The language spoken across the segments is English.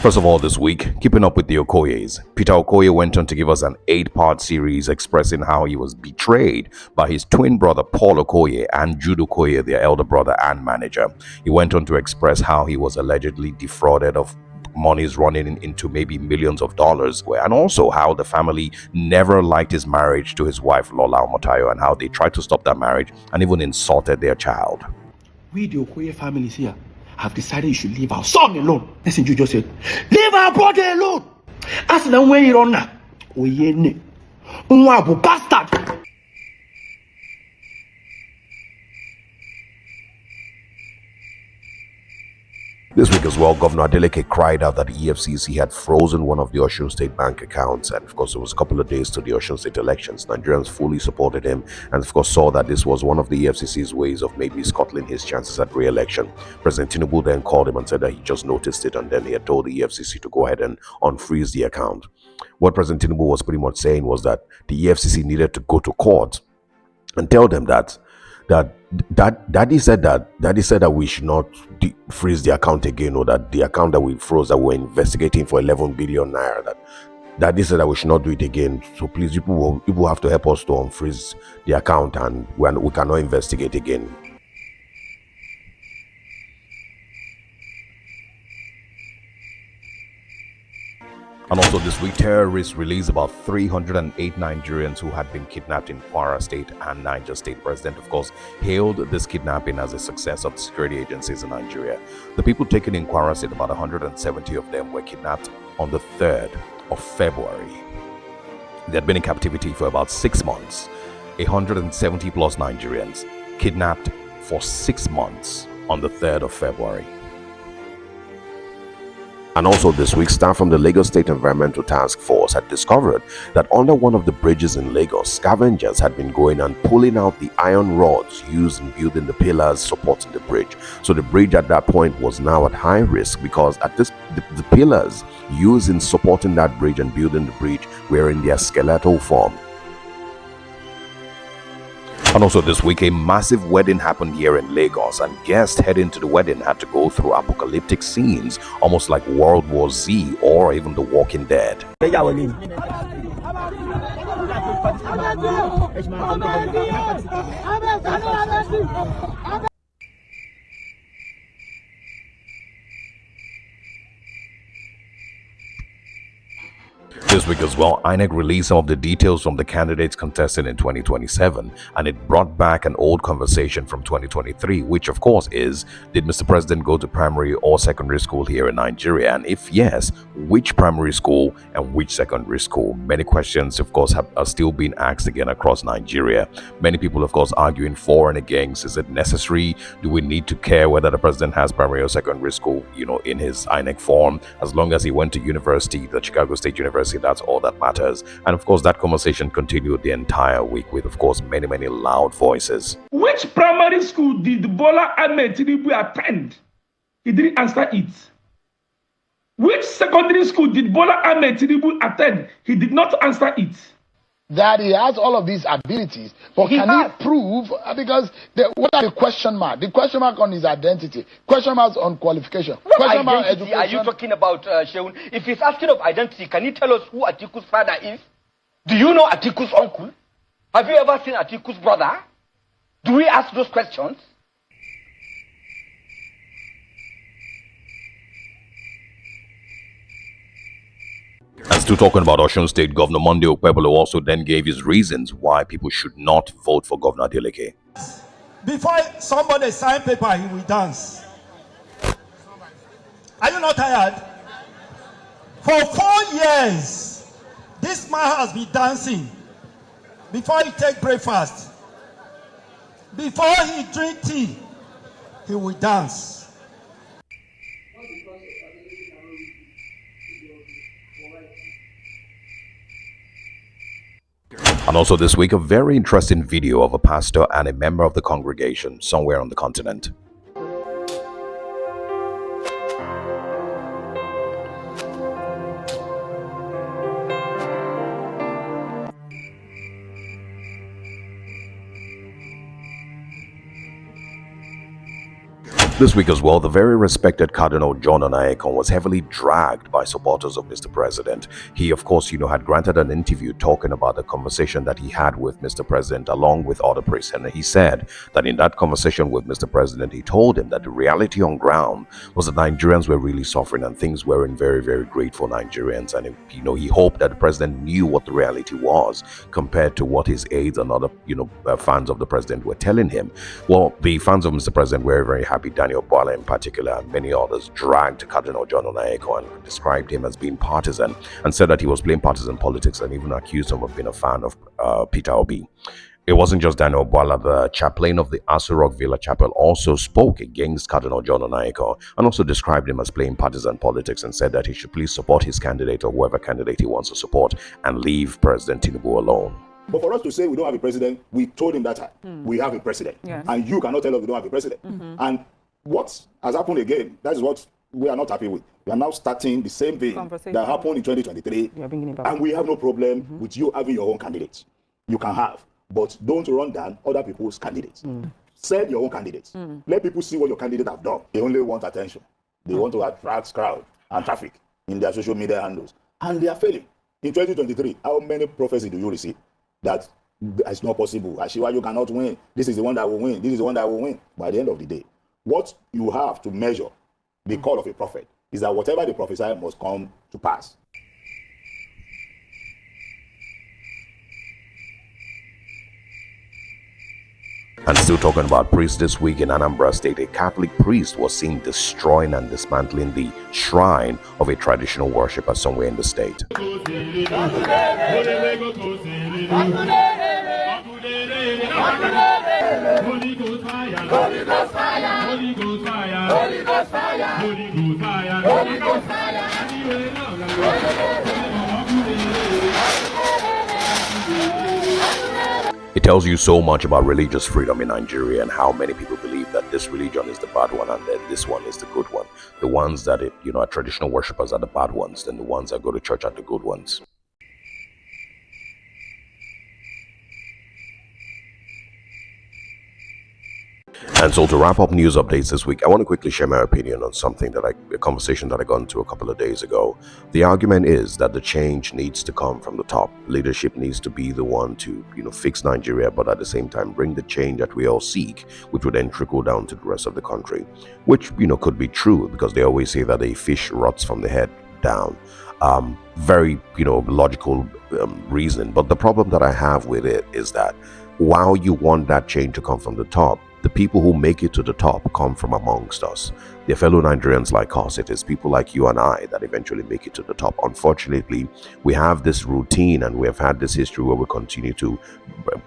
First of all, this week, keeping up with the Okoyes, Peter Okoye went on to give us an 8-part series expressing how he was betrayed by his twin brother Paul Okoye and Jude Okoye, their elder brother and manager. He went on to express how he was allegedly defrauded of monies running into maybe millions of dollars, and also how the family never liked his marriage to his wife Lola Omotayo and how they tried to stop that marriage and even insulted their child. We, the Okoye families here, have decided you should leave our son alone. Listen, you just said, leave our brother alone. As the way you run now, Oyene, Unwabu bastard. This week as well, Governor Adeleke cried out that the EFCC had frozen one of the Osun State bank accounts, and of course it was a couple of days to the Osun State elections. Nigerians fully supported him and of course saw that this was one of the EFCC's ways of maybe scuttling his chances at re-election. President Tinubu then called him and said that he just noticed it and then he had told the EFCC to go ahead and unfreeze the account. What President Tinubu was pretty much saying was that the EFCC needed to go to court and tell them that Daddy said that we should not freeze the account again, or that the account that we froze that we're investigating for 11 billion naira, that Daddy said that we should not do it again. So please, people have to help us to unfreeze the account and we cannot investigate again. And also this week, terrorists released about 308 Nigerians who had been kidnapped in Kwara State and Niger State. President, of course, hailed this kidnapping as a success of the security agencies in Nigeria. The people taken in Kwara State, about 170 of them, were kidnapped on the 3rd of February. They had been in captivity for about 6 months. 170 plus Nigerians kidnapped for 6 months on the 3rd of February. And also this week, staff from the Lagos State Environmental Task Force had discovered that under one of the bridges in Lagos, scavengers had been going and pulling out the iron rods used in building the pillars supporting the bridge. So the bridge at that point was now at high risk because the pillars used in supporting that bridge and building the bridge were in their skeletal form. And also this week, a massive wedding happened here in Lagos, and guests heading to the wedding had to go through apocalyptic scenes, almost like World War Z or even The Walking Dead. This week as well, INEC released some of the details from the candidates contested in 2027, and it brought back an old conversation from 2023, which of course is, did Mr. President go to primary or secondary school here in Nigeria? And if yes, which primary school and which secondary school? Many questions, of course, are still being asked again across Nigeria. Many people, of course, arguing for and against. Is it necessary? Do we need to care whether the president has primary or secondary school, in his INEC form? As long as he went to university, the Chicago State University, that's all that matters. And of course, that conversation continued the entire week with, of course, many loud voices. Which primary school did Bola Ahmed Tinubu attend? He didn't answer it. Which secondary school did Bola Ahmed Tinubu attend? He did not answer it. That he has all of these abilities, but can he prove? Because what are the question mark? The question mark on his identity, question marks on qualification, question mark education. Are you talking about Sheun? If he's asking of identity, can you tell us who Atiku's father is? Do you know Atiku's uncle? Have you ever seen Atiku's brother? Do we ask those questions? And still talking about Osun State, Governor Monday Okpebholo also then gave his reasons why people should not vote for Governor Adeleke. Before somebody sign paper, he will dance. Are you not tired? For 4 years, this man has been dancing. Before he take breakfast, before he drink tea, he will dance. And also this week, a very interesting video of a pastor and a member of the congregation somewhere on the continent. This week as well, the very respected Cardinal Oniyekan was heavily dragged by supporters of Mr. President. He, of course, had granted an interview talking about the conversation that he had with Mr. President along with other priests. And he said that in that conversation with Mr. President, he told him that the reality on ground was that Nigerians were really suffering and things weren't very, very great for Nigerians. And, he hoped that the president knew what the reality was compared to what his aides and other, fans of the president were telling him. Well, the fans of Mr. President were very happy. Daniel Bola in particular and many others dragged Cardinal Oniyekan and described him as being partisan and said that he was playing partisan politics and even accused him of being a fan of Peter Obi. It wasn't just Daniel Bola. The chaplain of the Osarogies Villa Chapel also spoke against Cardinal Oniyekan and also described him as playing partisan politics and said that he should please support his candidate or whoever candidate he wants to support and leave President Tinubu alone. But for us to say we don't have a president, we told him that time. We have a president. Yes. And you cannot tell us we don't have a president. And what has happened again, that is what we are not happy with. We are now starting the same thing that happened in 2023. And we have no problem with you having your own candidates. You can have, but don't run down other people's candidates. Send your own candidates. Let people see what your candidate have done. They only want attention. They want to attract crowd and traffic in their social media handles. And they are failing. In 2023, how many prophecies do you receive? That it's not possible. Ashiwa, you cannot win. This is the one that will win. This is the one that will win. By the end of the day, what you have to measure the call of a prophet is that whatever they prophesy must come to pass. And still talking about priests this week in Anambra State, a Catholic priest was seen destroying and dismantling the shrine of a traditional worshiper somewhere in the state. It tells you so much about religious freedom in Nigeria and how many people believe that this religion is the bad one and then this one is the good one. The ones that, are traditional worshippers are the bad ones, then the ones that go to church are the good ones. And so to wrap up news updates this week, I want to quickly share my opinion on something a conversation that I got into a couple of days ago. The argument is that the change needs to come from the top. Leadership needs to be the one to, fix Nigeria, but at the same time bring the change that we all seek, which would then trickle down to the rest of the country, which, could be true because they always say that a fish rots from the head down. Very, logical reason. But the problem that I have with it is that while you want that change to come from the top, the people who make it to the top come from amongst us. They're fellow Nigerians like us. It is people like you and I that eventually make it to the top. Unfortunately, we have this routine and we have had this history where we continue to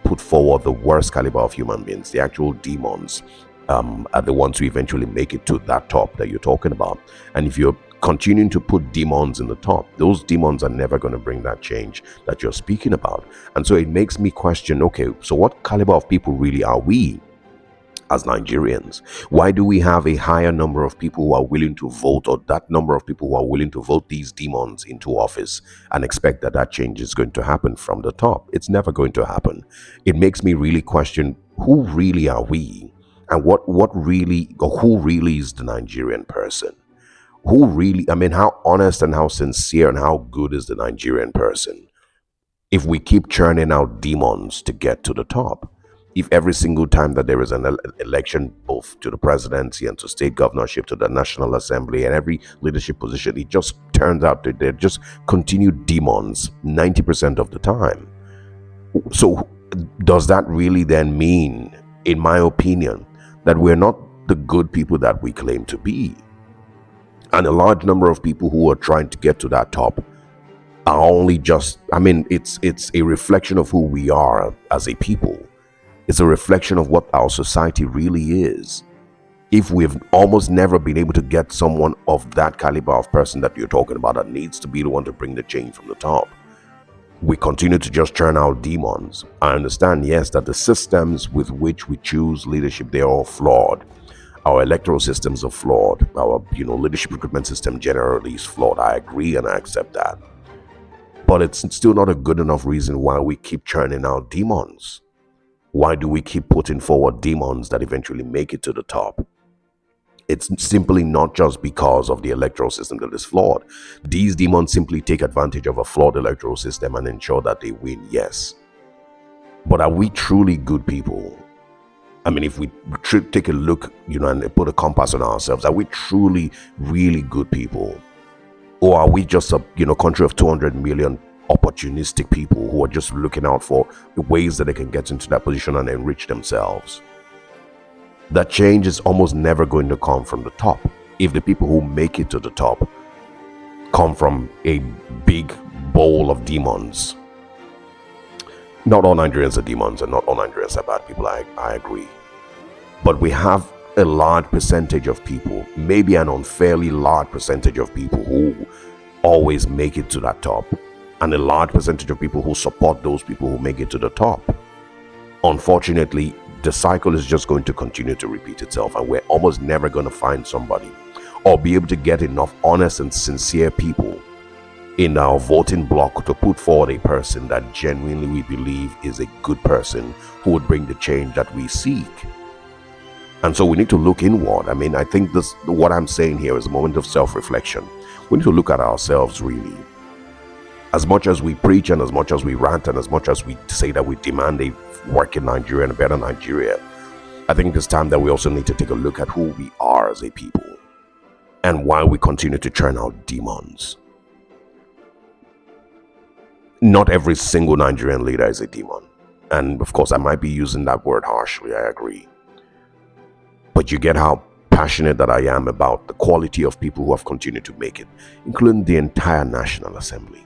put forward the worst caliber of human beings. The actual demons are the ones who eventually make it to that top that you're talking about. And if you're continuing to put demons in the top, those demons are never going to bring that change that you're speaking about. And so it makes me question, okay, so what caliber of people really are we as Nigerians? Why do we have a higher number of people who are willing to vote, or that number of people who are willing to vote these demons into office and expect that change is going to happen from the top? It's never going to happen. It makes me really question, who really are we? And what really, or who really is the Nigerian person? Who really, how honest and how sincere and how good is the Nigerian person? If we keep churning out demons to get to the top, if every single time that there is an election, both to the presidency and to state governorship, to the National Assembly and every leadership position, it just turns out that they're just continued demons 90% of the time. So does that really then mean, in my opinion, that we're not the good people that we claim to be? And a large number of people who are trying to get to that top are only just, it's a reflection of who we are as a people. It's a reflection of what our society really is. If we've almost never been able to get someone of that caliber of person that you're talking about that needs to be the one to bring the change from the top, we continue to just churn out demons. I understand, yes, that the systems with which we choose leadership, they're all flawed. Our electoral systems are flawed. Our, leadership recruitment system generally is flawed. I agree and I accept that. But it's still not a good enough reason why we keep churning out demons. Why do we keep putting forward demons that eventually make it to the top? It's simply not just because of the electoral system that is flawed. These demons simply take advantage of a flawed electoral system and ensure that they win, yes. But are we truly good people? I mean, if we take a look, and put a compass on ourselves, are we truly, really good people? Or are we just a, country of 200 million opportunistic people who are just looking out for ways that they can get into that position and enrich themselves? That change is almost never going to come from the top. If the people who make it to the top come from a big bowl of demons. Not all Nigerians are demons and not all Nigerians are bad people, I agree. But we have a large percentage of people, maybe an unfairly large percentage of people who always make it to that top, and a large percentage of people who support those people who make it to the top. Unfortunately, the cycle is just going to continue to repeat itself, and we're almost never going to find somebody or be able to get enough honest and sincere people in our voting block to put forward a person that genuinely we believe is a good person who would bring the change that we seek. And so we need to look inward. I mean, I think what I'm saying here is a moment of self-reflection. We need to look at ourselves really. As much as we preach and as much as we rant and as much as we say that we demand a working Nigeria and a better Nigeria, I think it's time that we also need to take a look at who we are as a people and why we continue to churn out demons. Not every single Nigerian leader is a demon. And of course, I might be using that word harshly, I agree. But you get how passionate that I am about the quality of people who have continued to make it, including the entire National Assembly.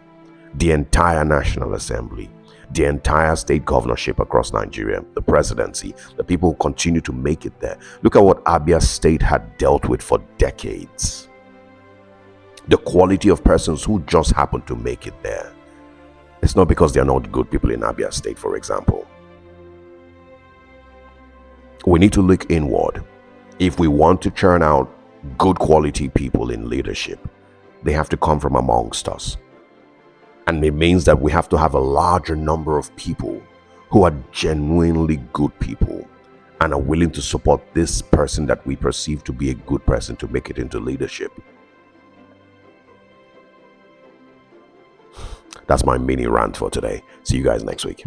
The entire National Assembly, the entire state governorship across Nigeria, the presidency, the people who continue to make it there. Look at what Abia State had dealt with for decades. The quality of persons who just happen to make it there. It's not because they're not good people in Abia State, for example. We need to look inward. If we want to churn out good quality people in leadership, they have to come from amongst us. And it means that we have to have a larger number of people who are genuinely good people and are willing to support this person that we perceive to be a good person to make it into leadership. That's my mini rant for today. See you guys next week.